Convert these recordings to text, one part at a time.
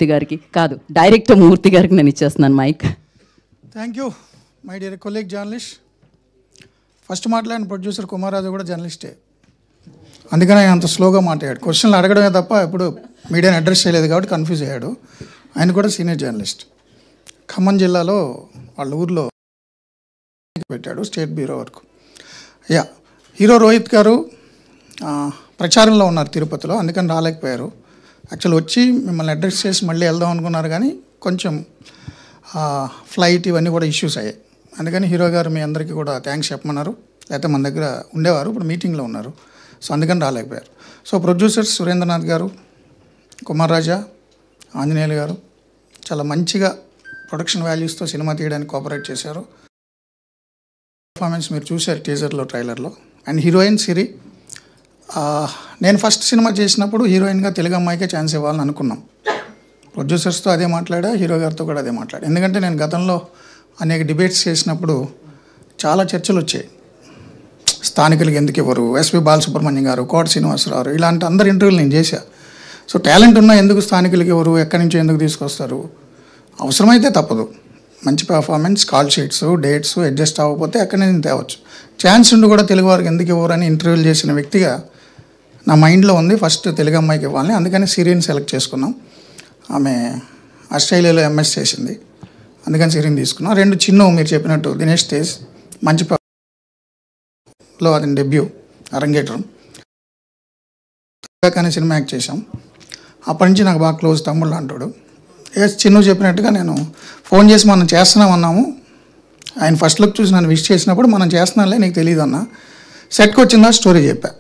గారికి కాదు, డైరెక్టర్ మూర్తి గారికి నేను ఇచ్చేస్తున్నాను mic. Thank you my dear colleague journalist. First మాట్లాడిన ప్రొడ్యూసర్ కుమారాజు కూడా జర్నలిస్టే, అందుకని ఆయన అంత స్లోగా మాట్లాడాడు. క్వశ్చన్లు అడగడమే తప్ప ఎప్పుడు మీడియాని అడ్రస్ చేయలేదు కాబట్టి కన్ఫ్యూజ్ అయ్యాడు. ఆయన కూడా సీనియర్ జర్నలిస్ట్. ఖమ్మం జిల్లాలో వాళ్ళ ఊర్లో పెట్టాడు, స్టేట్ బ్యూరో వరకు. హీరో రోహిత్ గారు ప్రచారంలో ఉన్నారు తిరుపతిలో, అందుకని రాలేకపోయారు. యాక్చువల్ వచ్చి మిమ్మల్ని అడ్రస్ చేసి మళ్ళీ వెళ్దాం అనుకున్నారు, కానీ కొంచెం ఫ్లైట్ ఇవన్నీ కూడా ఇష్యూస్ అయ్యాయి. అందుకని హీరో గారు మీ అందరికీ కూడా థ్యాంక్స్ చెప్పమన్నారు. లేకపోతే మన దగ్గర ఉండేవారు, ఇప్పుడు మీటింగ్లో ఉన్నారు, సో అందుకని రాలేకపోయారు. సో ప్రొడ్యూసర్స్ సురేంద్రనాథ్ గారు, కుమార్ రాజా, ఆంజనేయులు గారు చాలా మంచిగా ప్రొడక్షన్ వాల్యూస్తో సినిమా తీయడానికి కోఆపరేట్ చేశారు. పర్ఫార్మెన్స్ మీరు చూశారు టీజర్లో, ట్రైలర్లో. అండ్ హీరోయిన్ సిరి, నేను ఫస్ట్ సినిమా చేసినప్పుడు హీరోయిన్గా తెలుగు అమ్మాయికే ఛాన్స్ ఇవ్వాలని అనుకున్నాం. ప్రొడ్యూసర్స్తో అదే మాట్లాడా, హీరో గారితో కూడా అదే మాట్లాడా. ఎందుకంటే నేను గతంలో అనేక డిబేట్స్ చేసినప్పుడు చాలా చర్చలు వచ్చాయి. స్థానికులకి ఎందుకు ఇవ్వరు, ఎస్పి బాలసుబ్రహ్మణ్యం గారు, కోట శ్రీనివాసరావు, ఇలాంటి అందరి ఇంటర్వ్యూలు నేను చేశాను. సో టాలెంట్ ఉన్నా ఎందుకు స్థానికులకి ఇవ్వరు, ఎక్కడి నుంచో ఎందుకు తీసుకొస్తారు, అవసరమైతే తప్పదు. మంచి performance, call sheets, dates adjust అవ్వకపోతే ఎక్కడి నుంచి తేవచ్చు. ఛాన్స్ ఉండి కూడా తెలుగు వారికి ఎందుకు ఇవ్వరు అని ఇంటర్వ్యూలు చేసిన వ్యక్తిగా నా మైండ్లో ఉంది ఫస్ట్ తెలుగు అమ్మాయికి ఇవ్వాలని. అందుకని సిరిని సెలెక్ట్ చేసుకున్నాం. ఆమె ఆస్ట్రేలియాలో ఎంఎస్ చేసింది, అందుకని సిరిని తీసుకున్నాం. రెండు చిన్ను మీరు చెప్పినట్టు దినేష్ తేజ్ మంచి లో అది డెబ్యూ అరంగేట్రం. కానీ సినిమా యాక్ట్ చేశాం. అప్పటి నుంచి నాకు బాగా క్లోజ్ తమ్ముళ్ళు అంటాడు. చిన్ను చెప్పినట్టుగా నేను ఫోన్ చేసి మనం చేస్తున్నామన్నాము. ఆయన ఫస్ట్ లుక్ చూసి నన్ను విష్ చేసినప్పుడు మనం చేస్తున్నాంలే నీకు తెలియదు అన్న. సెట్కి వచ్చిందా స్టోరీ చెప్పా.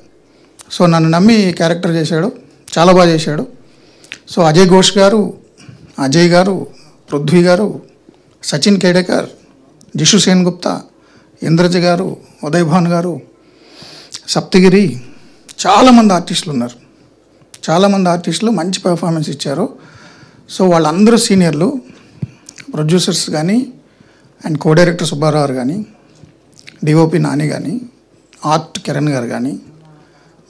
సో నన్ను నమ్మి క్యారెక్టర్ చేశాడు, చాలా బాగా చేశాడు. సో అజయ్ ఘోష్ గారు, అజయ్ గారు, పృథ్వీ గారు, సచిన్ కేడేకర్, జిషు సేన్ గుప్తా, ఇంద్రజ గారు, ఉదయ్ భాన్ గారు, సప్తగిరి, చాలామంది ఆర్టిస్టులు ఉన్నారు. చాలామంది ఆర్టిస్టులు మంచి పెర్ఫార్మెన్స్ ఇచ్చారు. సో వాళ్ళందరూ సీనియర్లు. ప్రొడ్యూసర్స్ కానీ, అండ్ కో డైరెక్టర్ సుబ్బారావు కానీ, డిఓపి నాని కానీ, ఆర్ట్ కిరణ్ గారు కానీ,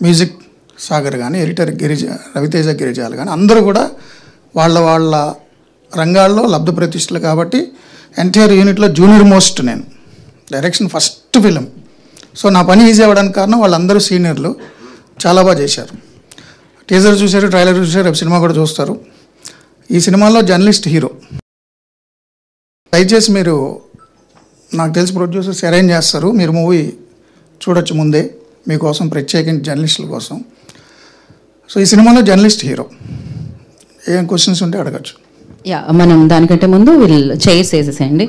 మ్యూజిక్ సాగర్ కానీ, ఎడిటర్ రవితేజ గిరిజాలు కానీ, అందరూ కూడా వాళ్ళ వాళ్ళ రంగాల్లో లబ్ధ ప్రతిష్టలు. కాబట్టి ఎన్టీఆర్ యూనిట్లో జూనియర్ మోస్ట్ నేను, డైరెక్షన్ ఫస్ట్ ఫిలిం. సో నా పని ఈజీ అవ్వడానికి కారణం వాళ్ళందరూ సీనియర్లు, చాలా బాగా చేశారు. టీజర్ చూశారు, ట్రైలర్ చూశారు, రేపు సినిమా కూడా చూస్తారు. ఈ సినిమాలో జర్నలిస్ట్ హీరో. దయచేసి మీరు, నాకు తెలిసి ప్రొడ్యూసర్స్ అరేంజ్ చేస్తారు, మీరు మూవీ చూడొచ్చు ముందే మీకోసం, ప్రత్యేకించి జర్నలిస్టుల కోసం. సో ఈ సినిమాలో జర్నలిస్ట్ హీరో. ఏం క్వశ్చన్స్ ఉంటే అడగచ్చు. మనం దానికంటే ముందు చైర్స్ వేసేసేయండి.